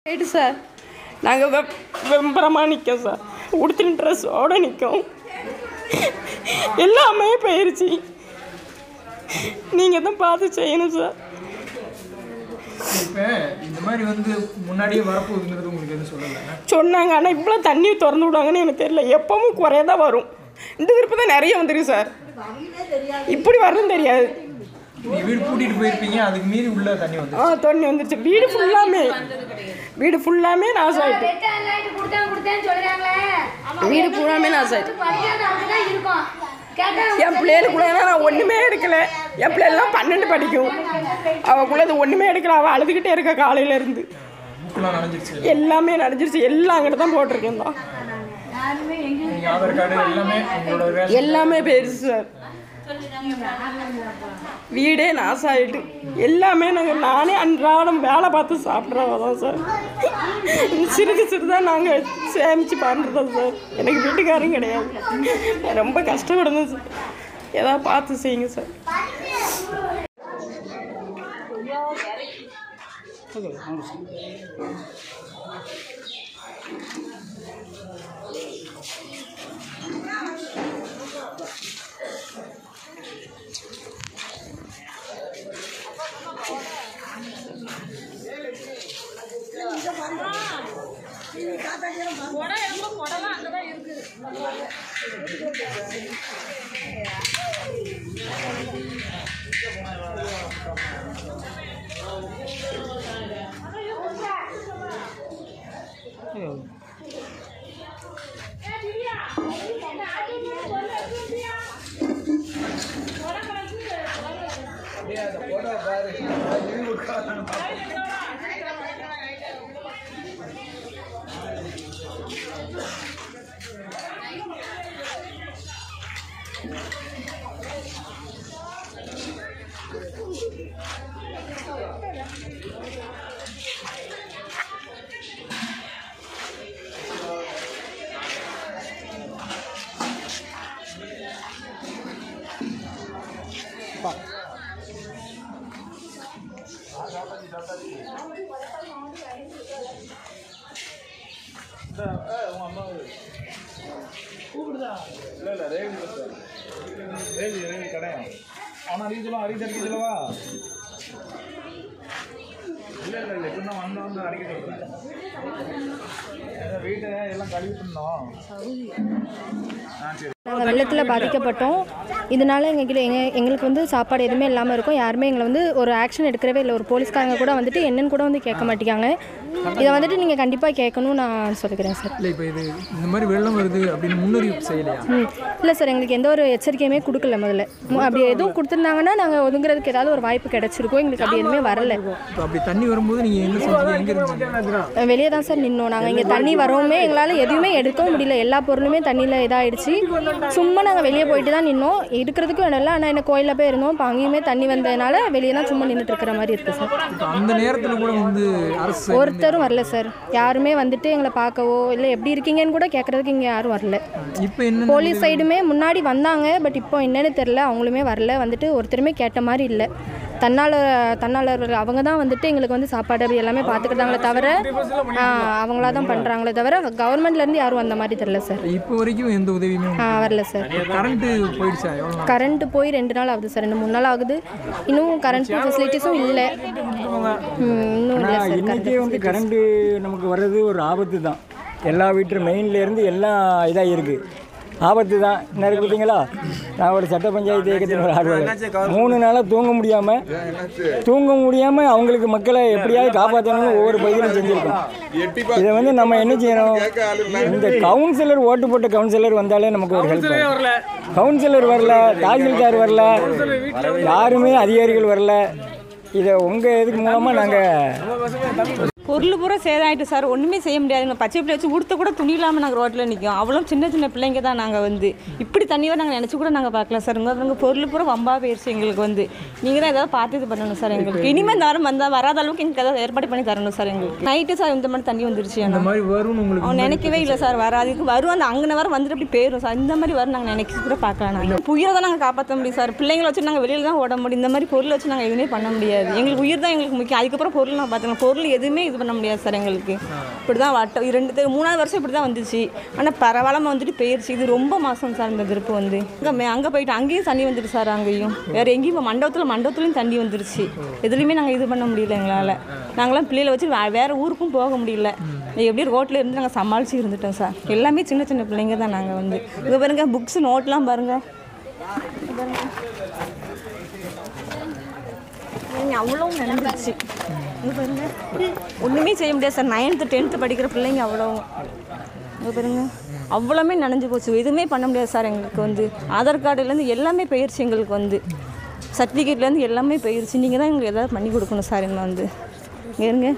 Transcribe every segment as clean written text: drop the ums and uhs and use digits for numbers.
Right sir, நாங்கள் வெம்பரமாக நிற்கோம் sir. உடுத்தின ட்ரெஸ்ஸோடு நிற்கும். எல்லாமே போயிடுச்சு. நீங்கள் தான் பார்த்து செய்யணும் சார். இப்போ இந்த மாதிரி முன்னாடியே வரப்போகுதுங்கிறது உங்களுக்கு எதுவும் சொல்லலை? சொன்னாங்க, ஆனால் இவ்வளோ தண்ணி திறந்து விடுவாங்கன்னு எனக்கு தெரியல. எப்பவும் குறைய தான் வரும். இந்த விருப்பம் தான் நிறைய வந்துருக்கு சார். இப்படி வரணும் தெரியாது. வீடு கூட்டிகிட்டு போயிருப்பீங்க, அதுக்கு மீறி உள்ள தண்ணி வந்து தண்ணி வந்துருச்சு. வீடு ஃபுல்லாமே நாசம் ஆகிட்டு. வீடு பூராமே நாசம் ஆகிட்டு. என் பிள்ளைகளுக்குள்ள நான் ஒன்றுமே எடுக்கலை. என் பிள்ளைலாம் 12 படிக்கும். அவக்குள்ள அது ஒன்றுமே எடுக்கல. அவள் அழுதுகிட்டே இருக்க காலையிலேருந்து. எல்லாமே நனைஞ்சிருச்சு. எல்லாம் அங்கிட்ட தான் போட்டிருக்கேன் தான். எல்லாமே போயிடுச்சு சார். வீடே நாசம் ஆகிட்டு. எல்லாமே நானே அன்றாடம் வேலை பார்த்து சாப்பிட்றவ தான் சார். சிறுதான் நாங்கள் சேமித்து பண்ணுறோம் சார். எனக்கு வீட்டுக்காரும் கிடையாது. ரொம்ப கஷ்டப்படுங்க சார். ஏதாவது பார்த்து செய்யுங்க சார். நாங்கள் வெள்ளத்தில் பாதிக்கப்பட்டோம். இதனால எங்களுக்கு சாப்பாடு எதுவுமே இல்லாமல் இருக்கும். யாருமே எங்களை ஒரு ஆக்ஷன் எடுக்கிறவே இல்லை. ஒரு போலீஸ்காரங்க கூட என்னன்னு கூட கேட்க மாட்டேங்காங்க. இதை நீங்கள் கண்டிப்பாக கேட்கணும்னு நான் சொல்லிக்கிறேன் சார். இல்லை, இப்போ இது இந்த மாதிரி வெள்ளம் வருது அப்படின்னு முன்னறிவிப்பு செய்யலையா? இல்லை சார், எங்களுக்கு எந்த ஒரு எச்சரிக்கையுமே கொடுக்கல. முதல்ல அப்படி எதுவும் கொடுத்துருந்தாங்கன்னா நாங்கள் ஒதுங்கிறதுக்கு ஏதாவது ஒரு வாய்ப்பு கிடச்சிருக்கோம். எங்களுக்கு அப்படி எதுவுமே வரல. இப்போ அப்படி தண்ணி வரும்போது நீங்கள் என்ன செஞ்சீங்க? எங்கே இருந்தீங்க? வெளியே தான் சார் நின்னோம். நாங்கள் இங்கே தண்ணி வரவுமே எங்களால் எதுவுமே எடுக்கவும் முடியல. எல்லா பொருளுமே தண்ணியில் இதாகிடுச்சு. சும்மா நாங்கள் வெளியே போயிட்டு தான் நின்னோம். இருக்கிறதுக்கும் இடம் இல்லை. ஆனால் என்ன கோயிலில் போய் இருந்தோம். இப்போ அங்கேயுமே தண்ணி வந்ததுனால வெளியே தான் சும்மா நின்றுட்டு இருக்கிற மாதிரி இருக்குது சார். அந்த நேரத்தில் கூட அரசு ஒருத்தரும் வரல சார். யாருமே எங்களை பார்க்கவோ இல்லை எப்படி இருக்கீங்கன்னு கூட கேட்கறதுக்கு இங்கே யாரும் வரல. இப்போ என்ன போலீஸ் சைடுமே முன்னாடி வந்தாங்க. பட் இப்போ என்னன்னு தெரியல. அவங்களுமே வரல. ஒருத்தருமே கேட்ட மாதிரி இல்லை. தன்னாளர்கள் அவங்க தான் எங்களுக்கு சாப்பாடு அப்படி எல்லாமே பார்த்துக்கிட்டாங்களே தவிர அவங்களா தான் பண்ணுறாங்களே தவிர கவர்மெண்ட்லேருந்து யாரும் வந்த மாதிரி தெரியல சார். இப்போ வரைக்கும் எந்த உதவியுமே வரல சார். கரண்ட் போய் 2 நாள் ஆகுது சார். 2-3 நாள் ஆகுது. இன்னும் கரண்ட் ஃபெசிலிட்டிஸும் இல்லை. இன்னும் இல்லை சார். இன்றைக்கே கரண்ட்டு நமக்கு வர்றது ஒரு ஆபத்து தான். எல்லா வீட்டு மெயின்லேருந்து எல்லாம் இதாக இருக்குது. ஆபத்து தான். என்ன இருக்குது பார்த்தீங்களா? நான் ஒரு சட்ட பஞ்சாயத்து இயக்கத்தின் ஒரு ஆர்வலர். 3 நாளாக தூங்க முடியாமல் அவங்களுக்கு மக்களை எப்படியாவது காப்பாற்றணும்னு ஒவ்வொரு பகுதியிலும் செஞ்சுருக்கோம். இதை நம்ம என்ன செய்யணும்? இந்த கவுன்சிலர், ஓட்டு போட்ட கவுன்சிலர் வந்தாலே நமக்கு ஒரு ஹெல்ப். கவுன்சிலர் வரல, தாசில்தார் வரல, யாருமே அதிகாரிகள் வரல. இதை உங்கள் இதுக்கு மூலமாக நாங்கள் பொருள் பூரா சேதாயிட்டு சார். ஒன்றுமே செய்ய முடியாதுங்க. பச்சை பிள்ளை வச்சு உடுத்த கூட துணி இல்லாமல் நாங்கள் ரோட்டில் நிற்கும். அவ்வளோ சின்ன பிள்ளைங்க தான். நாங்கள் இப்படி தண்ணியோ நாங்கள் நினச்சி கூட நாங்கள் பார்க்கலாம் சார். உங்கள் பொருள் பூரா வம்பா போயிடுச்சு எங்களுக்கு. நீங்கள் தான் ஏதாவது பார்த்து இது பண்ணணும் சார். எங்களுக்கு இனிமேல் இந்த வாரம் வராத அளவுக்கு எங்களுக்கு ஏதாவது ஏற்பாடு பண்ணி தரணும் சார். எங்களுக்கு நைட்டு சார் இந்த மாதிரி தண்ணி வந்துருச்சு. அவங்க நினைக்கவே இல்லை சார். வராதுக்கு வரும். அந்த அங்கே வர வந்துட்டு அப்படி போயிடும் சார். இந்த மாதிரி வரும் நாங்கள் நினைச்சி கூட பார்க்கலாம். நாங்கள் உயிரை தான் நாங்கள் காப்பாற்ற முடியும் சார். பிள்ளைங்களை வச்சு நாங்கள் வெளியில் தான் ஓட முடியும். இந்த மாதிரி பொருள் வச்சு நாங்கள் எதுவுமே பண்ண முடியாது. எங்களுக்கு உயிர் தான் எங்களுக்கு முக்கியம். அதுக்கப்புறம் பொருள் நான் பார்த்துக்கலாம். பொருள் எதுவுமே இது பண்ண முடியாது சார் எங்களுக்கு. இப்படி தான் 3வது வருஷம் இப்படி தான் வந்துச்சு. ஆனால் பரவாயில்லாமல் வந்துட்டு போயிடுச்சு. இது ரொம்ப மாதம் சார் இந்த திருப்பு வந்து அங்கே போயிட்டு அங்கேயும் தண்ணி வந்துடுச்சு சார். அங்கேயும் வேறு எங்கேயும் இப்போ மண்டபத்துலேயும் தண்ணி வந்துருச்சு. எதுலேயுமே நாங்கள் இது பண்ண முடியல எங்களால். நாங்களாம் பிள்ளைகளை வச்சு வேறு ஊருக்கும் போக முடியல. எப்படி ரோட்டில் இருந்து நாங்கள் சமாளித்து இருந்துட்டோம் சார். எல்லாமே சின்ன சின்ன பிள்ளைங்க தான். நாங்கள் வந்து இங்கே பாருங்க புக்ஸ் நோட்லாம் பாருங்கள் அவ்வளோ நடந்துருச்சு. இங்கே பாருங்க ஒன்றுமே செய்ய முடியாது சார். 9th 10th படிக்கிற பிள்ளைங்க அவ்வளோ இங்கே பாருங்க அவ்வளோமே நனைஞ்சு போச்சு. எதுவுமே பண்ண முடியாது சார். எங்களுக்கு வந்து ஆதார் கார்டுலேருந்து எல்லாமே போயிடுச்சு. எங்களுக்கு வந்து சர்டிஃபிகேட்லேருந்து எல்லாமே போயிடுச்சு. நீங்கள் தான் எங்களுக்கு எதாவது பண்ணி கொடுக்கணும் சார். எங்களை வந்து இருங்க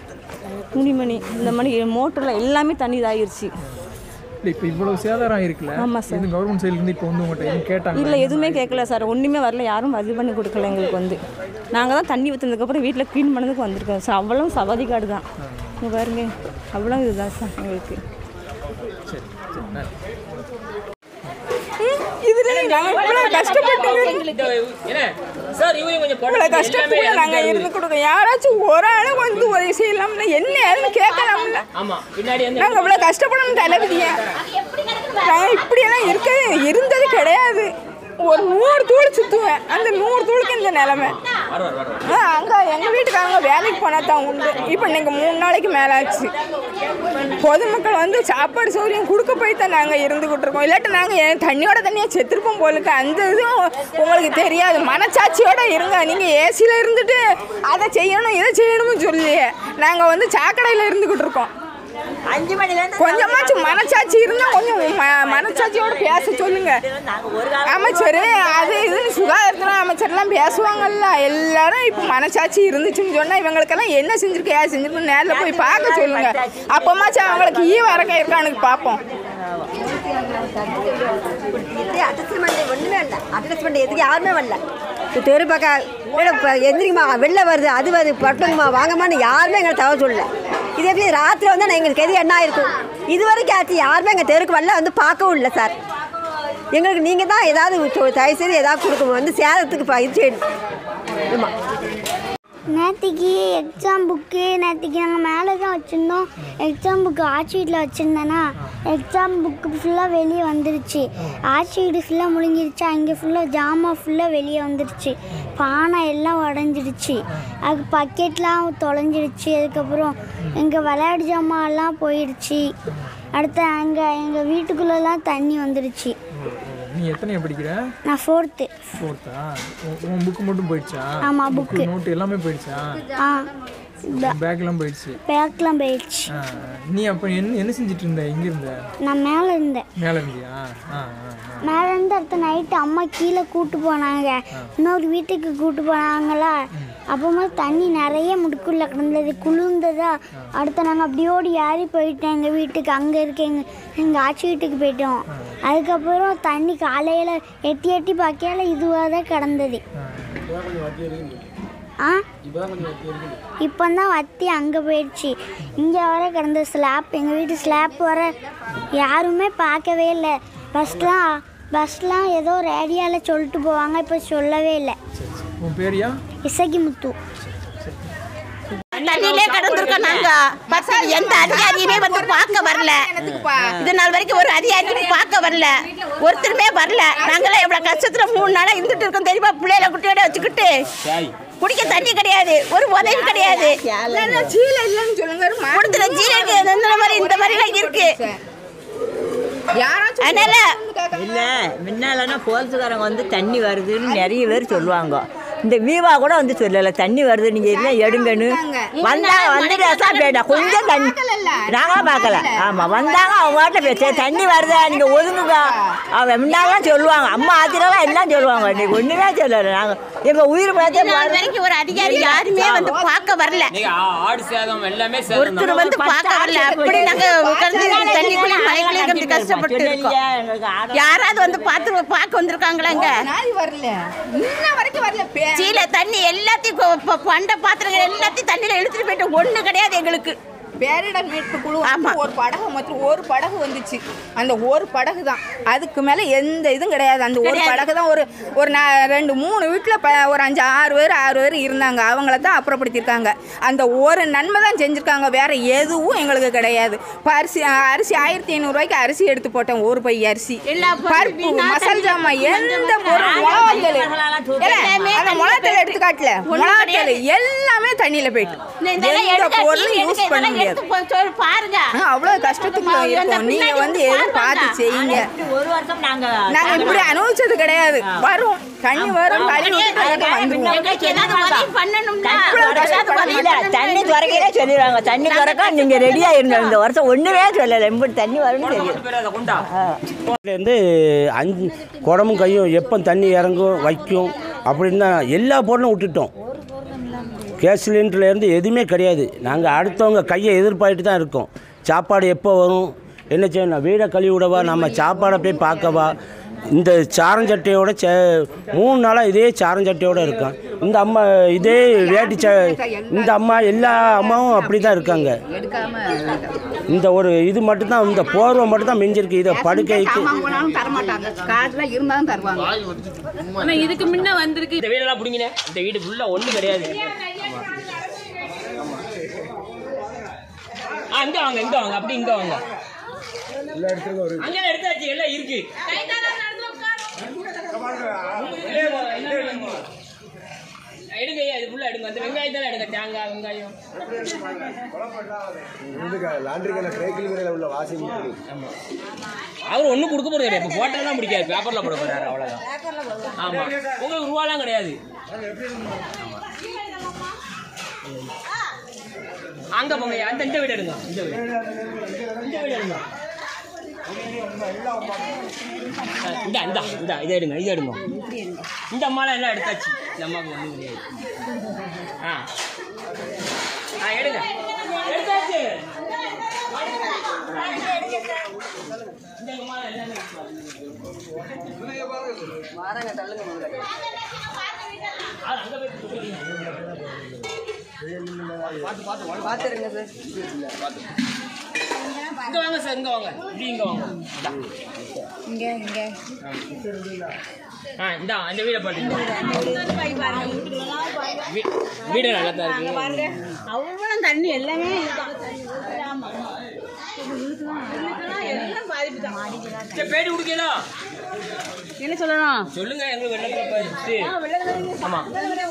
துணிமணி இந்த மாதிரி மோட்டரில் எல்லாமே தண்ணி இதாகிருச்சு. இப்போ இவ்வளோ சேதாரம் இருக்குல்ல? ஆமாம் சார். இந்த கவர்மெண்ட் சைட்லேருந்து இப்போ வந்து உங்கள்கிட்ட எதுவும் கேட்டாங்க? இல்லை எதுவுமே கேட்கல சார். ஒன்றுமே வரல. யாரும் இது பண்ணி கொடுக்கல எங்களுக்கு வந்து. நாங்கள் தான் தண்ணி ஊற்றுனதுக்கப்புறம் வீட்டில் க்ளீன் பண்ணதுக்கு வந்திருக்கோம் சார். அவ்வளோ சவாதி கார்டு தான். இங்கே பாருங்க அவ்வளோ இதுதான் சார் எங்களுக்கு. யாராச்சும் ஒரு ஆளு வந்து உதவி செய்யலாம்ல, என்ன ஏதுன்னு கேட்கலாம்ல. நாங்கள் இவ்வளோ கஷ்டப்படணும் தலைவிதியா. நாங்கள் இப்படியெல்லாம் இருந்தது கிடையாது. ஒரு 100 தூள் சுற்றுவேன். அந்த 100 தூளுக்கு இந்த நிலமை. அங்கே எங்கள் வீட்டுக்காரங்க வேலைக்கு போனால் தான் உண்டு. இப்போ நீங்கள் 3 நாளைக்கு மேலே ஆச்சு. பொதுமக்கள் வந்து சாப்பாடு சௌகரியம் கொடுக்க போய் தான் நாங்கள் இருந்துக்கிட்டு இருக்கோம். இல்லாட்டி நாங்கள் தண்ணியோட தண்ணியாக செத்துருப்போம் போலுக்கு. அந்த இதுவும் உங்களுக்கு தெரியாது. மனச்சாட்சியோடு இருங்க. நீங்கள் ஏசியில் இருந்துட்டு அதை செய்யணும் இதை செய்யணும்னு சொல்லி நாங்கள் வந்து சாக்கடையில் இருந்துக்கிட்டு இருக்கோம். 5 மணிலேருந்து கொஞ்சமாச்சும் மனச்சாட்சி இருந்தால் கொஞ்சம் மனச்சாட்சியோட பேச சொல்லுங்க. அமைச்சர் அது இதுன்னு சுகாதாரத்துறை அமைச்சர்லாம் பேசுவாங்கல்ல. எல்லாரும் இப்போ மனச்சாட்சி இருந்துச்சுன்னு சொன்னால் இவங்களுக்கெல்லாம் என்ன செஞ்சுருக்கு ஏன் செஞ்சுருக்கு நேரில் போய் பார்க்க சொல்லுங்க. அப்போமாச்சும் அவங்களுக்கு வரக்க இருக்கானுக்கு பார்ப்போம். ஒன்றுமே இல்லை. அட்ஜஸ்ட்மெண்ட் எதுக்கு யாருமே வரல. தெரு பக்கம் எந்திரிக்குமா வெளில வருது அது வருது பட்டுங்கம்மா வாங்கம்மான்னு யாருமே எங்களை தகவல் சொல்லலை. இது எப்படி ராத்திரி வந்து எங்களுக்கு எது என்ன இருக்கும் இது வரைக்கும் ஆச்சு. யாருமே எங்கள் தெருக்கு வரல வந்து பார்க்கவும் இல்லை சார். எங்களுக்கு நீங்கள் தான் ஏதாவது தயவுசெய்து ஏதாவது கொடுக்கணும். வந்து சேதத்துக்கு இது செய்யணும். ஆமாம். நேற்றுக்கு எக்ஸாம் புக்கு நேற்றுக்கு நாங்கள் மேலே தான் வச்சுருந்தோம். எக்ஸாம் புக்கு ஆட்சி வீட்டில் வச்சுருந்தேன்னா எக்ஸாம் புக்கு ஃபுல்லாக வெளியே வந்துருச்சு. ஆட்சி வீடு ஃபுல்லாக முழுங்கிருச்சு. அங்கே ஃபுல்லாக ஜாமான் ஃபுல்லாக வெளியே வந்துருச்சு. பானை எல்லாம் உடஞ்சிடுச்சு. அது பக்கெட்லாம் தொலைஞ்சிடுச்சு. அதுக்கப்புறம் எங்கள் விளையாட்டு ஜாமான்லாம் போயிடுச்சு. அடுத்து எங்கள் வீட்டுக்குள்ளெல்லாம் தண்ணி வந்துடுச்சு. நீ எத்தனை படிக்கிற? நான் 4th. 4th-ஆ? உன் புக்கு மட்டும் போயிடுச்சா? ஆமாம் புக்கு நோட்டு எல்லாமே போயிடுச்சா? பேக்லாம் போயிடுச்சு. பேக்லாம் போயிடுச்சு. நீ அப்போ என்ன செஞ்சுட்டு இருந்த? எங்கே இருந்த? நான் மேலே இருந்தேன். மேலே இருந்தியா? மேலே இருந்து அடுத்த நைட்டு அம்மா கீழே கூப்பிட்டு போனாங்க. இன்னொரு வீட்டுக்கு கூப்பிட்டு போனாங்களா. அப்போமா தண்ணி நிறைய முடுக்குள்ள கிடந்தது குளிர்ந்ததா. அடுத்த நாங்கள் அப்படியோடு ஏறி போயிட்டோம் எங்கள் வீட்டுக்கு. அங்கே இருக்க எங்கள் ஆட்சி வீட்டுக்கு போயிட்டோம். அதுக்கப்புறம் தண்ணி காலையில் எட்டி பார்க்கையில இதுவாக தான் கிடந்தது. இப்போ தான் வத்தி அங்கே போயிடுச்சு. இங்கே வர கிடந்த ஸ்லாப் எங்கள் வீட்டு ஸ்லாப் வர யாருமே பார்க்கவே இல்லை. பஸ்லாம் ஏதோ ரேடியோவில் சொல்லிட்டு போவாங்க. இப்போ சொல்லவே இல்லை. இசக்கி முத்து. தண்ணியிலே கடந்திருக்கோம். நாங்கள் எந்த அதிகாரியுமே வந்து பார்க்க வரல. இது நாள் வரைக்கும் ஒரு அதிகாரியும் பார்க்க வரல. ஒருத்தருமே வரல. நாங்களே எவ்வளோ கஷ்டத்தில் 3 நாளாக இருந்துட்டு இருக்கோம் தெரியுமா. பிள்ளைகளை குட்டியோட வச்சுக்கிட்டு குடிக்க தண்ணி கிடையாது. ஒரு உதவி கிடையாது. கொடுத்துற ஜீரக இந்த மாதிரிலாம் இருக்கு. அதனால இல்லை முன்னாலன்னா போலீஸுக்காரங்க வந்து தண்ணி வருதுன்னு நிறைய பேர் சொல்லுவாங்க. இந்த வீவா கூட வந்து சொல்லலை தண்ணி வருது நீங்கள் என்ன எடுங்கன்னு. வந்தாங்க வந்துட்டு கொஞ்சம் தண்ணி நாங்களும் பார்க்கல. ஆமாம் வந்தாங்க அவங்க வாட்டில் பேச தண்ணி வருதா நீங்கள் ஒதுங்குங்க அவங்க முன்னாலாம் சொல்லுவாங்க. அம்மா ஆத்திரலாம் எல்லாம் சொல்லுவாங்க. இன்னைக்கு ஒன்றுமே சொல்லலை. நாங்கள் எங்கள் உயிர் வரைக்கும் ஒரு அதிகாரி யாருமே வந்து பார்க்க வரல. ஒருத்தர் வந்து பார்க்க வரல. அப்படி நாங்கள் தண்ணிக்குள்ளே மழைக்குள்ளே கஷ்டப்பட்டு இருக்கோம். யாராவது வந்து பார்க்க வந்திருக்காங்களாங்க? சீல தண்ணி எல்லாத்தையும் பண்ட பாத்திரங்கள் எல்லாத்தையும் தண்ணியில் எடுத்துட்டு போயிட்டு ஒண்ணு கிடையாது. எங்களுக்கு பேரிடர் மீட்பு குழு ஒரு படகு மற்றும் ஒரு படகு வந்துச்சு. அந்த ஒரு படகு தான், அதுக்கு மேலே எந்த இதுவும் கிடையாது. அந்த ஒரு படகு தான் ஒரு 2-3 வீட்டில் ஒரு 5-6 பேர் இருந்தாங்க. அவங்கள தான் அப்புறப்படுத்தியிருக்காங்க. அந்த ஒரு நன்மை தான் செஞ்சுருக்காங்க, வேறு எதுவும் எங்களுக்கு கிடையாது. அரிசி 1500 ரூபாய்க்கு அரிசி எடுத்து போட்டோம், ஒரு பை அரிசி, பருப்பு, மசால் ஜாமான், எந்த பொருள், மிளகாத்தூள், அந்த மிளகாத்தூள் எடுத்து காட்டல, மிளகாத்தூள் எல்லாமே தண்ணியில் போயிட்டு எந்த பொருளும் யூஸ் பண்ண முடியாது. அவ்வளோ கஷ்டத்துக்கு இருக்கும். நீங்கள் வந்து எதுவும் பார்த்து செய்யுங்க. நாங்கள் இப்படி அனுபவிச்சது கிடையாது. வரும் தண்ணி வரும், தண்ணி துறக்கையிலே சொல்லிடுவாங்க. தண்ணி துறக்க நீங்க ரெடியா இருங்க. இந்த வருஷம் ஒண்ணுமே சொல்லலை, எப்படி தண்ணி வரும்னு தெரியும். குடமும் கையும் எப்போ தண்ணி இறங்கும் வைக்கும் அப்படின்னு தான் எல்லா பொருளும் விட்டுட்டோம். கேஸ் சிலிண்டர்லேருந்து எதுவுமே கிடையாது. நாங்கள் அடுத்தவங்க கையை எதிர்பார்த்துட்டு தான் இருக்கோம். சாப்பாடு எப்போ வரும், என்ன செய்யணும், வீடை கழுவி விடவா, நம்ம சாப்பாடை போய் பார்க்கவா. இந்த சாரஞ்சட்டையோட 3 நாளாக இதே சாரஞ்சட்டையோடு இருக்கான். இந்த அம்மா இதே வேட்டி இந்த அம்மா எல்லா அம்மாவும் அப்படி தான் இருக்காங்க. இந்த ஒரு இது மட்டும்தான், இந்த போர்வை மட்டும்தான் மிஞ்சிருக்கு. இதை படுக்கைக்கு இதுக்கு முன்ன வந்திருக்கு. இந்த வீடெல்லாம் பிடிங்கினேன். இந்த வீடு ஃபுல்லாக ஒன்றும் கிடையாது. இங்கே வாங்க, இங்கே வாங்க, அப்படி இங்கே வாங்க. அங்கே எடுத்தாச்சு, எல்லாம் இருக்கு. எடுங்க, இது ஃபுல்லாக எடுங்க. அந்த வெங்காயம் தானே எடுங்க, தேங்காய் வெங்காயம். அவர் ஒன்றும் கொடுக்க போறது கிடையாது. இப்போ போட்டெல்லாம் பிடிக்காது, பேப்பரில் போட போறாரு, அவ்வளோதான். ஆமாம், உங்களுக்கு ரூபாலாம் கிடையாது. அங்கே போங்க, இந்த வீடு எடுங்க. இந்த வீடு எடுங்க. இதை எடுங்க, இதை எடுங்க. இந்த அம்மாலாம் எல்லாம் எடுத்தாச்சு. இந்த அம்மாவுக்கு ஒன்றும் கிடையாது. எடுங்க, எடுத்தாச்சு. இந்த அம்மாலாம் எல்லாமே வாராங்க, தள்ளுங்க. அங்கே போய் பார்த்துருங்க சார். இங்கே வாங்க சார், இங்கே வாங்க, இப்படி இங்கே வாங்க. இங்கே இந்தா அந்த வீடை பாருங்க. வீடு நல்லா தான் இருக்கு. அவ்வளோ தண்ணி எல்லாமே பேடி குடிக்கலாம். என்ன சொல்லணும் சொல்லுங்க. எங்களுக்கு வெள்ளத்தில் போயிடுச்சு. ஆமாம், எல்லாமே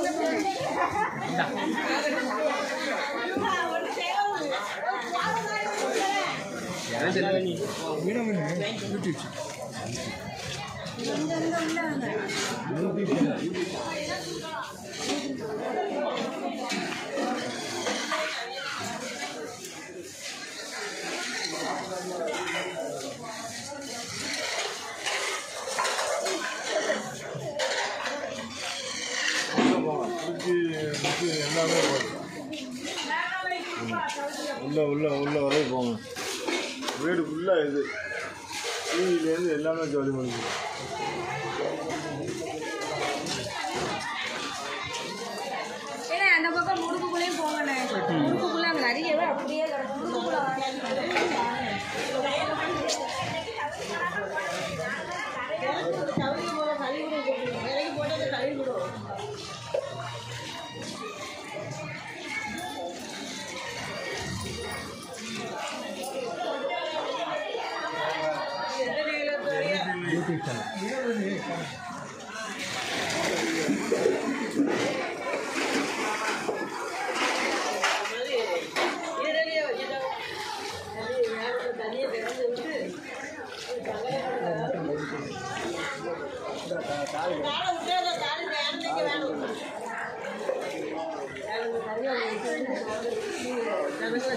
உள்ள வரை போங்க. வீடு ஃபுல்லாக இது டிவிலேருந்து எல்லாமே ஜாலி பண்ணிக்கலாம். அந்த பக்கம் முடுக்குள்ளேயும் போங்கண்ணே. முடுக்குள்ள அங்கே நிறையவே அப்படியே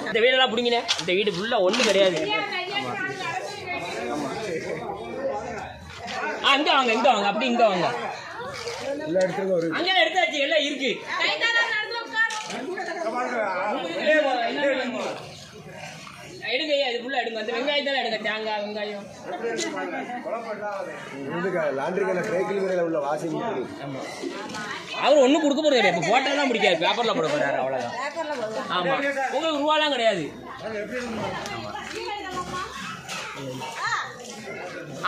இந்த வீடெல்லாம் பிடிங்கினேன். இந்த வீடு ஃபுல்லாக ஒன்றும் கிடையாது. இங்கே வாங்க, இங்கே வாங்க, அப்படி இங்கே வாங்க. அங்கே எடுத்தாச்சு, எல்லாம் இருக்கு. எடுங்க, இது ஃபுல்லாக எடுங்க. அந்த வெங்காயம் தானே எடுங்க, தேங்காய் வெங்காயம். அவர் ஒன்றும் கொடுக்க போறது கிடையாது. இப்போ போட்டெல்லாம் பிடிக்காது, பேப்பரில் போட போறாரு, அவ்வளோதான். ஆமாம், உங்களுக்கு ரூபாலாம் கிடையாது.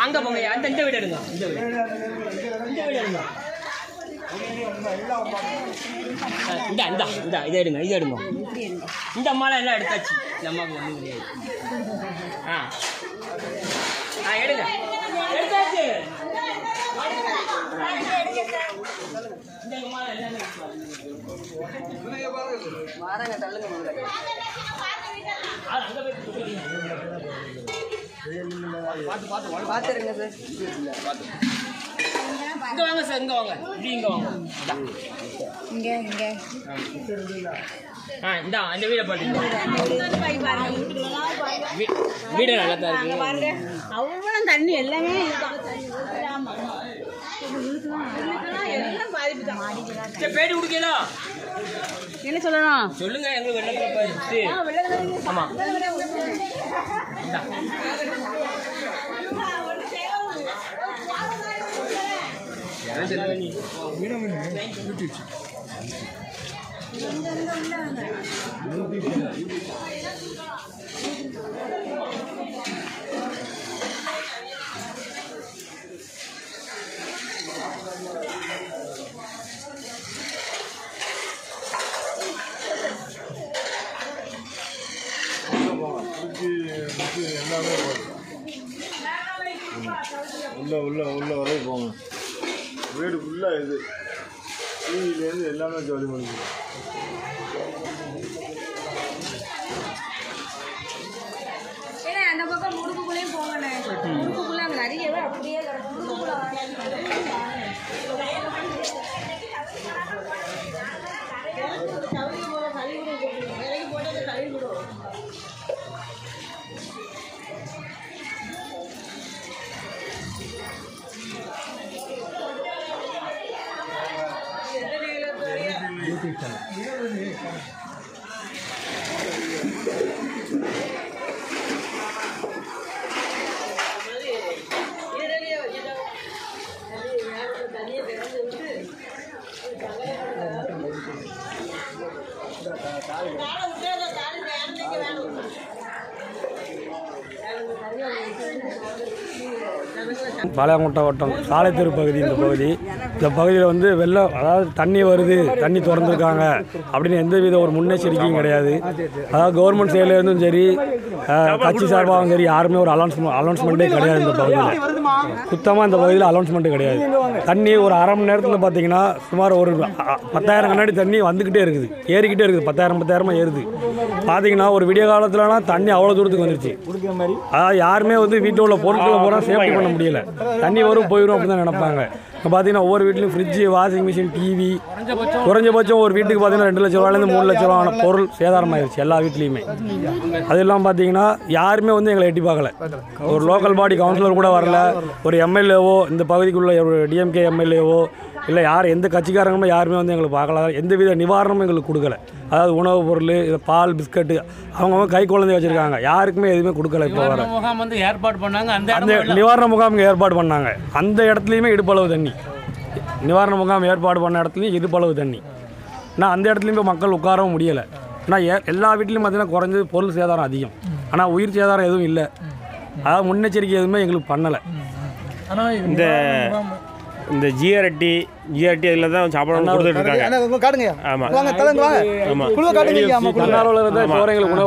அங்கே போங்க, இந்த வீடு எடுங்க, இந்த வீடு எடுங்க. இதை எடுங்க, இதை எடுங்க. இந்த அம்மாலாம் எல்லாம் எடுத்தாச்சு. இந்த அம்மாவுக்கு ஒன்றும் கிடையாது. எடுங்க, எடுத்தாச்சு. பார்த்துருங்க சார். இங்கே வாங்க சார், இங்கே வாங்க, இப்படி இங்கே வாங்க. இங்கே இந்தா அந்த வீடை பார்த்தீங்க. வீடு நல்லா தான் இருக்கு. அவ்வளோ தண்ணி எல்லாமே பேடி குடிக்கலாம். என்ன சொல்லணும் சொல்லுங்க. எங்களுக்கு வெள்ளத்தில் போயிடுச்சு. ஆமாம், எல்லாமே உள்ள வரையும் போங்க. வீடு ஃபுல்லாக இது டிவிலேருந்து எல்லாமே ஜாலி பண்ணிக்கலாம். அந்த பக்கம் முடுக்குள்ளேயும் போங்கண்ணே. முடுக்குள்ள அங்கே நிறையவே அப்படியே பாளையங்கோட்டை வட்டம் சாலைத்தெரு பகுதி. இந்த பகுதியில் வந்து வெள்ளம், அதாவது தண்ணி வருது, தண்ணி திறந்துருக்காங்க அப்படின்னு எந்தவித ஒரு முன்னெச்சரிக்கையும் கிடையாது. அதாவது கவர்மெண்ட் சைட்லேருந்தும் சரி, கட்சி சார்பாகவும் சரி, யாருமே ஒரு அலௌன்ஸ்மெண்ட்டே கிடையாது. இந்த பகுதியில் சுத்தமாக இந்த பகுதியில் அலௌன்ஸ்மெண்ட்டு கிடையாது. தண்ணி ஒரு அரை மணி நேரத்தில் பார்த்தீங்கன்னா சுமார் ஒரு 10,000 கண்ணாடி தண்ணி வந்துக்கிட்டே இருக்குது, ஏறிக்கிட்டே இருக்குது. 10,000 ஏறுது. பார்த்தீங்கன்னா ஒரு விடிய காலத்துலலாம் தண்ணி அவ்வளோ தூரத்துக்கு வந்துருச்சு. அதாவது யாருமே வந்து வீட்டில் உள்ள பொருட்களை பூரா சேஃப்டி பண்ண முடியல. தண்ணி வரும் போயிடும் அப்படின்னு தான் நினைப்பாங்க. இப்போ பார்த்தீங்கன்னா ஒவ்வொரு வீட்லையும் ஃப்ரிட்ஜு, வாஷிங் மிஷின், டிவி, குறைஞ்சபட்சம் ஒரு வீட்டுக்கு பார்த்தீங்கன்னா 2 லட்ச ரூபாயிலேருந்து 3 லட்ச ரூபாயான பொருள் சேதாரமாயிருச்சு எல்லா வீட்லேயுமே. அதெல்லாம் பார்த்தீங்கன்னா யாருமே வந்து எங்களை எட்டி பார்க்கல. ஒரு லோக்கல் பாடி கவுன்சிலர் கூட வரல. ஒரு எம்எல்ஏவோ, இந்த பகுதிக்குள்ள ஒரு டிஎம்கே எம்எல்ஏவோ இல்லை யார் எந்த கட்சிக்காரங்களுமே யாருமே வந்து எங்களுக்கு பார்க்கல. எந்தவித நிவாரணமும் எங்களுக்கு கொடுக்கல. அதாவது உணவுப் பொருள், இது பால், பிஸ்கட்டு, அவங்க கை குழந்தை வச்சுருக்காங்க, யாருக்குமே எதுவுமே கொடுக்கல. இப்போ வர முகாம் வந்து ஏற்பாடு பண்ணாங்க. அந்த நிவாரண முகாம் ஏற்பாடு பண்ணாங்க. அந்த இடத்துலையுமே இடுப்பளவு தண்ணி. நிவாரண முகாம் ஏற்பாடு பண்ண இடத்துலையும் இடுப்பளவு தண்ணி. ஆனால் அந்த இடத்துலையும் இப்போ மக்கள் உட்காரவும் முடியலை. ஆனால் எல்லா வீட்லையும் பார்த்தீங்கன்னா குறைஞ்சது பொருள் சேதாரம் அதிகம். ஆனால் உயிர் சேதாரம் எதுவும் இல்லை. அதாவது முன்னெச்சரிக்கை எதுவுமே எங்களுக்கு பண்ணலை. ஆனால் இந்த ஜிஆர்டி இதில் தான் சாப்பாடு கொடுத்துட்டு இருக்காங்க. ஆமாம்,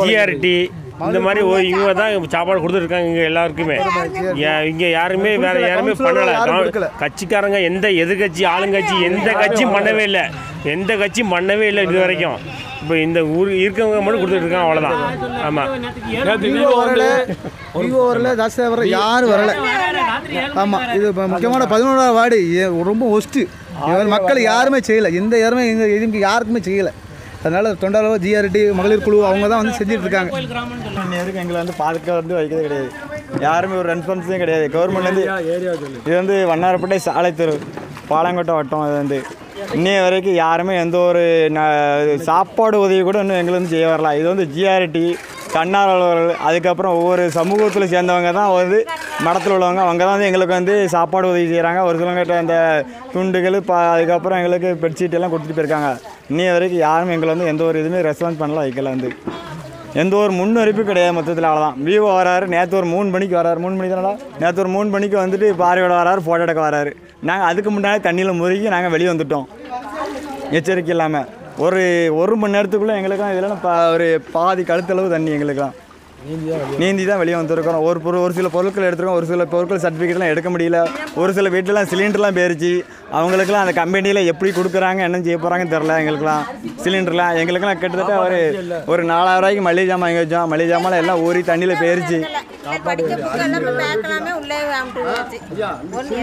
ஜிஆர்டி இந்த மாதிரி இவங்க தான் சாப்பாடு கொடுத்துருக்காங்க இங்கே எல்லாருக்குமே. இங்கே யாருமே வேற யாருமே பண்ணலை. கட்சிக்காரங்க எதிர்கட்சி, ஆளுங்கட்சி எந்த கட்சியும் பண்ணவே இல்லை. இது வரைக்கும். இப்போ இந்த ஊர் இருக்கவங்க மட்டும் கொடுத்துட்டு இருக்காங்க, அவ்வளோதான். ஆமாம், வரல, ஜாஸ்தியாக வரல, யாரும் வரல. ஆமாம், இது முக்கியமான 11ஆவது வார்டு ரொம்ப ஒஸ்ட்டு. மக்கள் யாருமே செய்யலை. எந்த யாருமே எதுவும் யாருக்குமே செய்யலை. அதனால் தொண்டாளவோ, ஜிஆர்டி, மகளிர் குழு அவங்க தான் வந்து செஞ்சுட்டு இருக்காங்க. நேருக்கு எங்களை வந்து பாதுகாப்பு வந்து வைக்கிறது கிடையாது. யாருமே ஒரு ரெஸ்பான்ஸும் கிடையாது கவர்மெண்ட்லேருந்து. இது வந்து வண்ணாரப்பேட்டை சாலைத்தெரு, பாளையங்கோட்டை வட்டம். இது வந்து இன்னைய வரைக்கும் யாருமே எந்த ஒரு சாப்பாடு உதவி கூட இன்னும் எங்களுக்கு வந்து செய்ய வரலாம். இது வந்து ஜிஆர்டி, தன்னார்வலர்கள், அதுக்கப்புறம் ஒவ்வொரு சமூகத்தில் சேர்ந்தவங்க தான் வந்து மடத்தில் உள்ளவங்க, அவங்க தான் வந்து எங்களுக்கு வந்து சாப்பாடு உதவி செய்கிறாங்க. ஒரு சிலவங்கிட்ட அந்த துண்டுகள் அதுக்கப்புறம் எங்களுக்கு பெட்ஷீட் எல்லாம் கொடுத்துட்டு போயிருக்காங்க. இன்னைய வரைக்கும் யாருமே எங்களை வந்து எந்த ஒரு இதுவுமே ரெஸ்பான்ஸ் பண்ணலாம் வைக்கல. வந்து எந்த ஒரு முன்னறிப்பு கிடையாது மொத்தத்தில். அவ்வளோதான். விவோ வராரு, நேற்று ஒரு 3 மணிக்கு வராரு, 3 மணிக்கு தானடா, நேற்று ஒரு 3 மணிக்கு வந்துட்டு பார்வையோட வராரு, ஃபோட்டோ எடுக்க வராரு. நாங்கள் அதுக்கு முன்னாடி தண்ணியில் முறுக்கி நாங்கள் வெளியே வந்துவிட்டோம் எச்சரிக்கை இல்லாமல். ஒரு மணி நேரத்துக்குள்ளே எங்களுக்கெல்லாம் இதெல்லாம் ஒரு பாதி கழுத்தளவு தண்ணி எங்களுக்கெல்லாம் நீந்தி தான் வெளியே வந்துருக்கோம். ஒரு சில பொருட்கள் எடுத்துருக்கோம், ஒரு சில பொருட்கள் சர்டிஃபிகேட்லாம் எடுக்க முடியல. ஒரு சில வீட்டிலலாம் சிலிண்டர்லாம் போயிருச்சு. அவங்களுக்குலாம் அந்த கம்பெனியில் எப்படி கொடுக்குறாங்க என்ன செய்ய போகிறாங்கன்னு தெரில. எங்களுக்குலாம் சிலிண்டர்லாம் எங்களுக்கெல்லாம் கிட்டத்தட்ட ஒரு 4000 ரூபாய்க்கு மளிகை ஜாமான் வாங்கி வச்சோம். மளிகை ஜாமான் எல்லாம் ஊறி தண்ணியில் போயிருச்சு.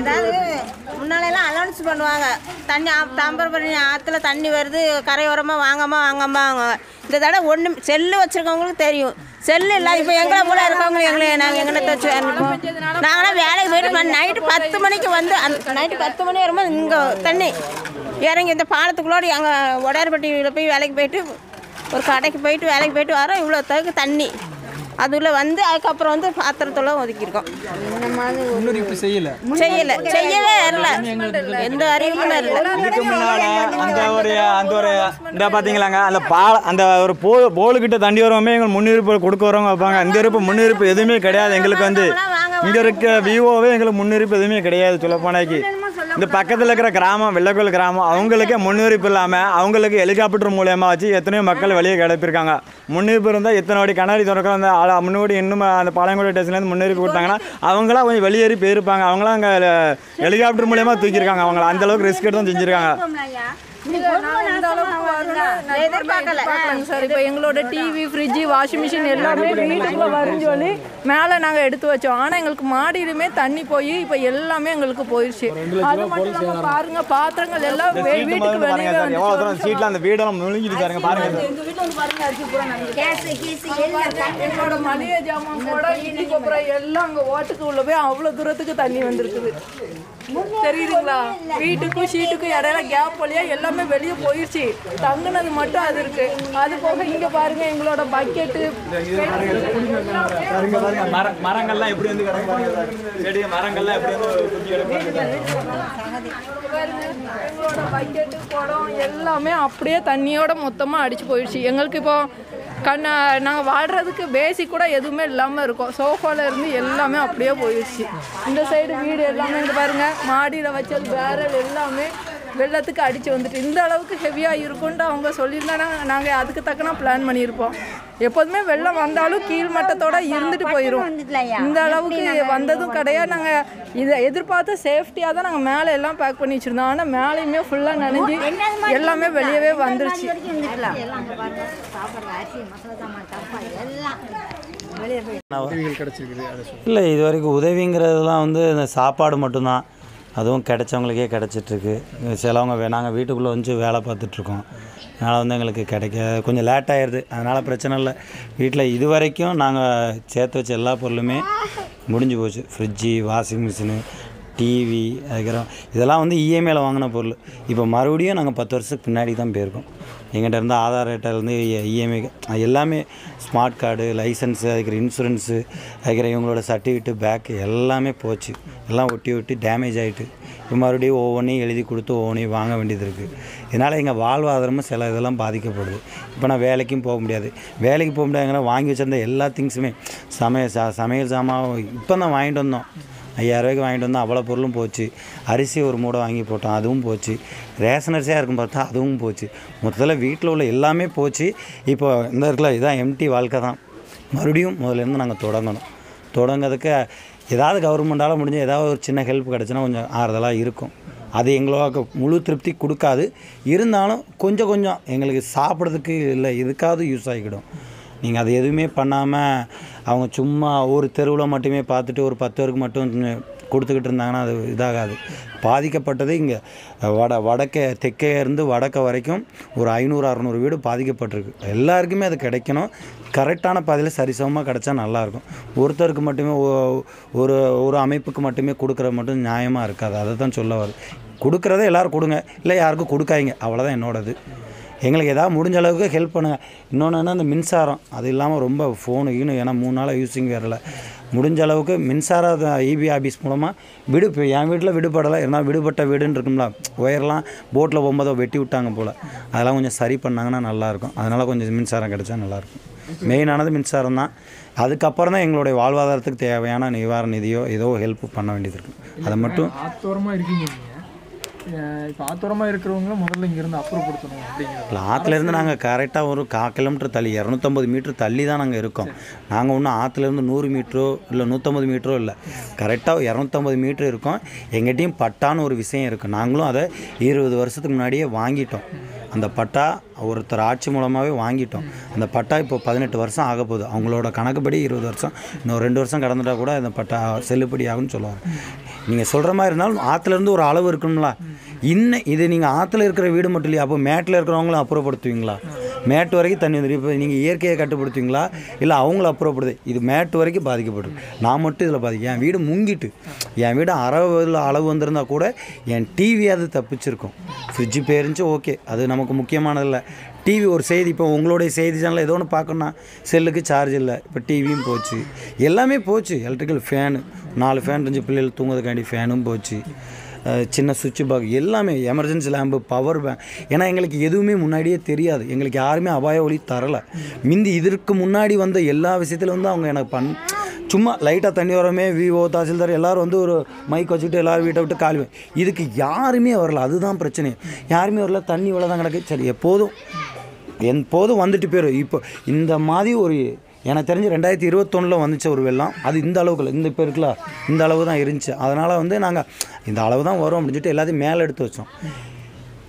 ஏதாவது முன்னாலெல்லாம் அலௌன்ஸ் பண்ணுவாங்க, தண்ணி தாம்பரபரணி ஆற்றுல தண்ணி வருது, கரையோரமாக வாங்காமல் வாங்க. இந்த தடவை ஒன்று செல்லு வச்சுருக்கவங்களுக்கு தெரியும். செல்லு இல்லை. இப்போ எங்களை போல இருக்கவங்க நாங்கள் எங்களை வச்சு அனுப்போம். நாங்களாம் வேலைக்கு போயிட்டு நைட்டு 10 மணிக்கு வந்து நைட்டு 10 மணி வரும்போது இங்கே தண்ணி இறங்கி இந்த பாலத்துக்குள்ளோடு எங்கள் உடையார்பட்டியில் போய் வேலைக்கு போயிட்டு ஒரு கடைக்கு போயிட்டு வேலைக்கு போயிட்டு வரோம். இவ்வளோ தகுக்கு தண்ணி அதுல வந்து அதுக்கப்புறம் வந்து பாத்திரத்தோட ஒதுக்கியிருக்கோம். செய்யவே இல்லை, எந்த அறிவுமே இல்லை. இதுக்கு முன்னாடி அந்த ஒரு இந்த பார்த்தீங்களாங்க, அந்த ஒரு போலுக்கிட்ட தண்ணி வரவுமே எங்களுக்கு முன்னிருப்பு கொடுக்க வரவங்க வைப்பாங்க. இந்த இருப்பு முன்னிருப்பு எதுவுமே கிடையாது எங்களுக்கு. வந்து இங்கே இருக்க விவோவே எங்களுக்கு முன்னிருப்பு எதுவுமே கிடையாது சொல்லப்போனாக்கி. இந்த பக்கத்தில் இருக்கிற கிராமம் வெள்ளக்கோயில் கிராமம் அவங்களுக்கே முன்னுரிப்பு இல்லாமல் அவங்களுக்கு ஹெலிகாப்டர் மூலயமா வச்சு எத்தனையோ மக்கள் வெளியே கிளப்பியிருக்காங்க. முன்னுரிப்பு இருந்தால் எத்தனை வாடி கண்ணாடி திறக்கிற அந்த முன்னாடி இன்னும் அந்த பாளையங்கோட்டை ஸ்டேஷன்லேருந்து முன்னுரிப்பு கொடுத்தாங்கன்னா அவங்களாம் கொஞ்சம் வெளியேறி போயிருப்பாங்க. அவங்களாம் அங்கே ஹெலிகாப்டர் மூலயமா தூக்கியிருக்காங்க. அவங்கள அந்தளவுக்கு ரிஸ்க் எடுத்து தான் செஞ்சுருக்காங்க. சார் இப்போ எங்களோட டிவி, ஃப்ரிட்ஜு, வாஷிங் மிஷின் எல்லாமே வீட்டுக்குள்ளே வரும்னு சொல்லி மேலே நாங்கள் எடுத்து வச்சோம். ஆனால் எங்களுக்கு மாடியிலுமே தண்ணி போய் இப்போ எல்லாமே எங்களுக்கு போயிடுச்சு. அது மட்டும் இல்லாமல் பாருங்க, பாத்திரங்கள் எல்லாம் வீட்டுக்கு வெளியே சீட்டில் அந்த வீடெல்லாம் முழுங்கிட்டு பாருங்க. பாருங்க எங்கள் வீட்டில் வந்து பாருங்க, எங்களோட மளிகை ஜாமான் கூட இடிக்கு அப்புறம் எல்லாம் அங்கே ஓட்டுக்கு உள்ள போய் அவ்வளோ தூரத்துக்கு தண்ணி வந்திருக்குது. தெரியுதுங்களா? வீட்டுக்கும் ஷீட்டுக்கும் இடையில கேப் வழியா எல்லாமே வெளியே போயிடுச்சு. தங்குனது மட்டும் அது இருக்கு. அது போக இங்க பாருங்க எங்களோட பக்கெட்டு மரங்கள்லாம் எப்படி வந்து செடி மரங்கள்லாம் எப்படி எங்களோட பக்கெட்டு குடம் எல்லாமே அப்படியே தண்ணியோட மொத்தமாக அடிச்சு போயிடுச்சு. எங்களுக்கு இப்போ நாங்கள் வாழ்கிறதுக்கு பேசிக் கூட எதுவுமே இல்லாமல் இருக்கோம். சோஃபாவில் இருந்து எல்லாமே அப்படியே போயிடுச்சு. இந்த சைடு வீடு எல்லாமே இங்கே பாருங்கள், மாடியில் வச்சது பேரல் எல்லாமே வெள்ளத்துக்கு அடித்து வந்துட்டு இந்த அளவுக்கு ஹெவியாக இருக்கும்ட்டு அவங்க சொல்லியிருந்தா நாங்கள் அதுக்கு தக்கன பிளான் பண்ணியிருப்போம். எப்போதுமே வெள்ளம் வந்தாலும் கீழ்மட்டத்தோடு இருந்துட்டு போயிடும். இந்த அளவுக்கு வந்ததும் கிடையாது. நாங்கள் இதை எதிர்பார்த்து சேஃப்டியாக தான் நாங்கள் மேலே எல்லாம் பேக் பண்ணி வச்சுருந்தோம். ஆனால் மேலேயுமே ஃபுல்லாக நனைஞ்சி எல்லாமே வெளியவே வந்துருச்சு. இல்லை, இது வரைக்கும் உதவிங்கிறதுலாம் வந்து இந்த சாப்பாடு மட்டும்தான். அதுவும் கிடைச்சவங்களுக்கே கிடச்சிட்ருக்கு. சிலவங்க நாங்கள் வீட்டுக்குள்ளே வந்து வேலை பார்த்துட்ருக்கோம். அதனால் வந்து எங்களுக்கு கிடைக்க கொஞ்சம் லேட் ஆகிடுது. அதனால் பிரச்சனை இல்லை. வீட்டில் இது வரைக்கும் நாங்கள் சேர்த்து வச்ச எல்லா பொருளுமே முடிஞ்சு போச்சு. ஃப்ரிட்ஜு, வாஷிங் மிஷினு, டிவி, அதுக்கப்புறம் இதெல்லாம் வந்து இஎம்ஐயில் வாங்கின பொருள். இப்போ மறுபடியும் நாங்கள் 10 வருஷத்துக்கு பின்னாடி தான் போயிருக்கோம். எங்கிட்ட இருந்து ஆதார் ரேட்டிலேருந்து இஎம்ஐ எல்லாமே, ஸ்மார்ட் கார்டு, லைசன்ஸு, அதுக்கிற இன்சூரன்ஸு, அதுக்கிற இவங்களோட சர்டிஃபிகேட்டு, பேக்கு எல்லாமே போச்சு. எல்லாம் ஒட்டி டேமேஜ் ஆகிட்டு இப்போ மறுபடியும் ஒவ்வொன்றையும் எழுதி கொடுத்து ஒவ்வொன்றையும் வாங்க வேண்டியது இருக்குது. இதனால் எங்கள் வாழ்வாதாரமும் சில இதெல்லாம் பாதிக்கப்படுது. இப்போ நான் வேலைக்கும் போக முடியாது. வேலைக்கு போக முடியாதுங்கன்னா வாங்கி வச்சிருந்த எல்லா திங்ஸுமே சமையல் சாமான் இப்போ தான் வாங்கிட்டு வந்தோம். 5000 ரூபாய்க்கு வாங்கிட்டு வந்தோம். அவ்வளோ பொருளும் போச்சு. அரிசி ஒரு மூடை வாங்கி போட்டோம், அதுவும் போச்சு. ரேஷன் அரிசியாக இருக்கும் பார்த்தா அதுவும் போச்சு. மொத்தத்தில் வீட்டில் உள்ள எல்லாமே போச்சு. இப்போ இந்த இடத்துல இதான் எம்டி வாழ்க்கை தான். மறுபடியும் முதலேருந்து நாங்கள் தொடங்கிறதுக்கு ஏதாவது கவர்மெண்டால் முடிஞ்ச ஏதாவது ஒரு சின்ன ஹெல்ப் கிடச்சின்னா கொஞ்சம் ஆறுதலாக இருக்கும். அது எங்களுக்கு முழு திருப்தி கொடுக்காது. இருந்தாலும் கொஞ்சம் எங்களுக்கு சாப்பிட்றதுக்கு இல்லை இதுக்காவது யூஸ் ஆகிக்கிடும். நீங்கள் அது எதுவுமே பண்ணாமல் அவங்க சும்மா ஒரு தெருவில் மட்டுமே பார்த்துட்டு ஒரு 10 பேருக்கு மட்டும் கொடுத்துக்கிட்டு இருந்தாங்கன்னா அது இதாகாது. பாதிக்கப்பட்டது இங்கே வடக்கே தெற்கே இருந்து வடக்க வரைக்கும் ஒரு 500-600 வீடு பாதிக்கப்பட்டிருக்கு. எல்லாருக்குமே அது கிடைக்கணும். கரெக்டான பாதையில் சரிசமமாக கிடச்சா நல்லாயிருக்கும். ஒருத்தருக்கு மட்டுமே ஒரு அமைப்புக்கு மட்டுமே கொடுக்குறது மட்டும் நியாயமாக இருக்காது. அதை தான் சொல்ல வருது. கொடுக்குறத எல்லோரும் கொடுங்க, இல்லை யாருக்கும் கொடுக்காதீங்க, அவ்வளோதான் என்னோடது. எங்களுக்கு எதாவது முடிஞ்ச அளவுக்கு ஹெல்ப் பண்ணுங்கள். இன்னொன்று என்ன, அந்த மின்சாரம் அது இல்லாமல் ரொம்ப ஃபோனு ஏன்னா 3 நாளாக யூஸிங் வரல. முடிஞ்ச அளவுக்கு மின்சார இபி ஆஃபீஸ் மூலமாக இப்போ என் வீட்டில் விடுபடலை. ஏன்னா விடுபட்ட வீடுன்னு இருக்கும்ல, ஒயர்லாம் போட்டில் போகும்போது வெட்டி விட்டாங்க போல். அதெல்லாம் கொஞ்சம் சரி பண்ணாங்கன்னா நல்லாயிருக்கும். அதனால் கொஞ்சம் மின்சாரம் கிடச்சா நல்லாயிருக்கும். மெயினானது மின்சாரம் தான். அதுக்கப்புறம் தான் எங்களுடைய வாழ்வாதாரத்துக்கு தேவையான நிவாரண நிதியோ ஏதோ ஹெல்ப் பண்ண வேண்டியது இருக்குது. அதை மட்டும் ஆத்தோரமாக இருக்கீங்க இப்போ ஆத்தோரமாக இருக்கிறவங்களும் முதல்ல இங்கேருந்து அப்புறப்படுத்தணும் அப்படிங்கிறது. இல்லை, ஆற்றுலேருந்து நாங்கள் கரெக்டாக ஒரு 1/4 கிலோமீட்டர் தள்ளி 250 மீட்டர் தள்ளி தான் நாங்கள் இருக்கோம். நாங்கள் ஒன்றும் ஆற்றுலேருந்து 100 மீட்டரோ இல்லை 150 மீட்டரோ இல்லை, கரெக்டாக 250 மீட்டர் இருக்கோம். எங்கிட்டையும் பட்டான்னு ஒரு விஷயம் இருக்குது. நாங்களும் அதை 20 வருஷத்துக்கு முன்னாடியே வாங்கிட்டோம். அந்த பட்டா ஒருத்தர் ஆட்சி மூலமாகவே வாங்கிட்டோம். அந்த பட்டா இப்போ 18 வருஷம் ஆக போகுது. அவங்களோட கணக்குப்படி 20 வருஷம், இன்னும் 2 வருஷம் கடந்துட்டா கூட அந்த பட்டா செல்லுபடி ஆகும்னு சொல்லுவாங்க. நீங்கள் சொல்கிற மாதிரி இருந்தாலும் ஆற்றுலேருந்து ஒரு அளவு இருக்கணும்ல. இன்னும் இது நீங்கள் ஆற்றுல இருக்கிற வீடு மட்டும் இல்லையா, அப்போ மேட்டில் இருக்கிறவங்களும் அப்புறப்படுத்துவீங்களா? மேட்டு வரைக்கும் தண்ணி வந்துடும். இப்போ நீங்கள் இயற்கையை கட்டுப்படுத்துவீங்களா இல்லை அவங்கள அப்புறப்படுது? இது மேட்டு வரைக்கும் பாதிக்கப்படுது. நான் மட்டும் இதில் பாதிக்கும். என் வீடு முங்கிட்டு, என் வீடு அளவு வந்திருந்தா கூட என் டிவி அது தப்பிச்சிருக்கும். ஃப்ரிட்ஜு போயிருந்துச்சு, ஓகே, அது நமக்கு முக்கியமானதில்லை. டிவி ஒரு செய்தி, இப்போ உங்களுடைய செய்தி சேனலில் ஏதோ ஒன்று பார்க்கணுன்னா செல்லுக்கு சார்ஜ் இல்லை, இப்போ டிவியும் போச்சு, எல்லாமே போச்சு. எலக்ட்ரிக்கல் ஃபேனு 4 ஃபேன் இருந்துச்சு, பிள்ளைகள் தூங்குறதுக்காண்டி ஃபேனும் போச்சு. சின்ன சுவிட்சு பாக் எல்லாமே, எமர்ஜென்சி லேம்பு, பவர் பேங்க். ஏன்னா எங்களுக்கு எதுவுமே முன்னாடியே தெரியாது. எங்களுக்கு யாருமே அபாய ஒளி தரலை. மிந்தி இதற்கு முன்னாடி வந்த எல்லா விஷயத்துலையும் வந்து அவங்க எனக்கு சும்மா லைட்டாக தண்ணி வரமே விஓ தாசில்தார் எல்லோரும் வந்து ஒரு மைக் வச்சுக்கிட்டு எல்லோரும் வீட்டை விட்டு காலுவேன். இதுக்கு யாருமே வரல. அதுதான் பிரச்சனை. யாருமே வரல. தண்ணி இவ்வளோ தான் கிடக்கு. சரி, எப்போதும் வந்துட்டு போயிடும். இப்போ இந்த மாதிரி ஒரு எனக்கு தெரிஞ்சு 2021 வந்துச்ச ஒரு வெள்ளம், அது இந்த அளவுக்கு இந்த இப்போ இருக்குல்ல, இந்த அளவு தான் இருந்துச்சு. அதனால் வந்து நாங்கள் இந்த அளவு தான் வரும் அப்படின்னு சொல்லிட்டு எல்லாத்தையும் மேலே எடுத்து வச்சோம்.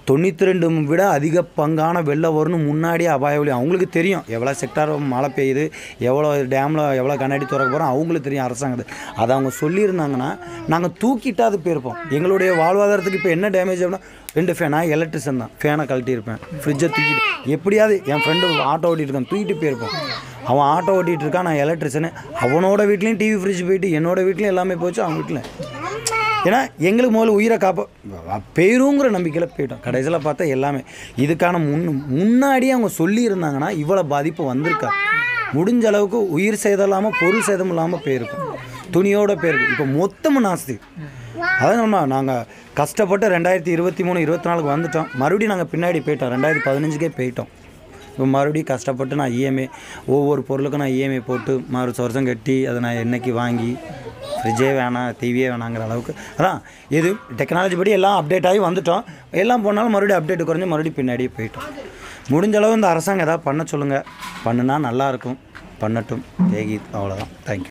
92 விட அதிக பங்கான வெள்ளம் வரும்னு முன்னாடியே அபாய ஒளி அவங்களுக்கு தெரியும். எவ்வளோ செக்டார் மழை பெய்யுது, எவ்வளோ டேமில் எவ்வளோ கண்ணாடி திறக்க போகிறோம் அவங்களுக்கு தெரியும் அரசாங்கத்துக்கு. அதை அவங்க சொல்லியிருந்தாங்கன்னா நாங்கள் தூக்கிட்டு அது போயிருப்போம். எங்களுடைய வாழ்வாதாரத்துக்கு இப்போ என்ன டேமேஜ் ஆகுனா 2 ஃபேனா எலக்ட்ரிஷன் தான், ஃபேனை கழட்டியிருப்பேன், ஃப்ரிட்ஜை தூக்கிட்டு எப்படியாவது என் ஃப்ரெண்டு ஆட்டோ ஓட்டிகிட்டு இருக்கான் தூக்கிட்டு போயிருப்போம். அவன் ஆட்டோ ஓட்டிகிட்டு இருக்கான், நான் எலக்ட்ரிஷனு. அவனோட வீட்லேயும் டிவி ஃப்ரிட்ஜ் போயிட்டு என்னோடய வீட்லேயும் எல்லாமே போச்சு, அவங்க வீட்டில். ஏன்னா எங்களுக்கு முதல்ல உயிரை போயிருங்கிற நம்பிக்கையில் போயிட்டோம். கடைசியில் பார்த்தா எல்லாமே இதுக்கான முன்னாடியே அவங்க சொல்லியிருந்தாங்கன்னா இவ்வளோ பாதிப்பு வந்திருக்கா. முடிஞ்ச அளவுக்கு உயிர் சேதம் இல்லாமல் பொருள் சேதம் இல்லாமல் போயிருக்கும், துணியோட போயிருக்கு. இப்போ மொத்தமும் நாஸ்தி. அதான் நாங்கள் கஷ்டப்பட்டு 2023, 24 வந்துட்டோம். மறுபடியும் நாங்கள் பின்னாடி போயிட்டோம். 2015 போயிட்டோம். இப்போ மறுபடியும் கஷ்டப்பட்டு நான் இஎம்ஐ ஒவ்வொரு பொருளுக்கும் நான் இஎம்ஐ போட்டு வருஷம் கட்டி அதை நான் என்னைக்கு வாங்கி ஃப்ரிட்ஜே வேணாம் டிவியே வேணாங்கிற அளவுக்கு அதான் எது டெக்னாலஜி படி எல்லாம் அப்டேட் ஆகி வந்துட்டோம். எல்லாம் போனாலும் மறுபடியும் அப்டேட் குறைஞ்சி மறுபடியும் பின்னாடியே போயிட்டோம். முடிஞ்ச அளவு இந்த அரசாங்கம் எதாவது பண்ண சொல்லுங்கள். பண்ணுனா நல்லாயிருக்கும், பண்ணட்டும். ஜெய்கீத். அவ்வளோதான். தேங்க்யூ.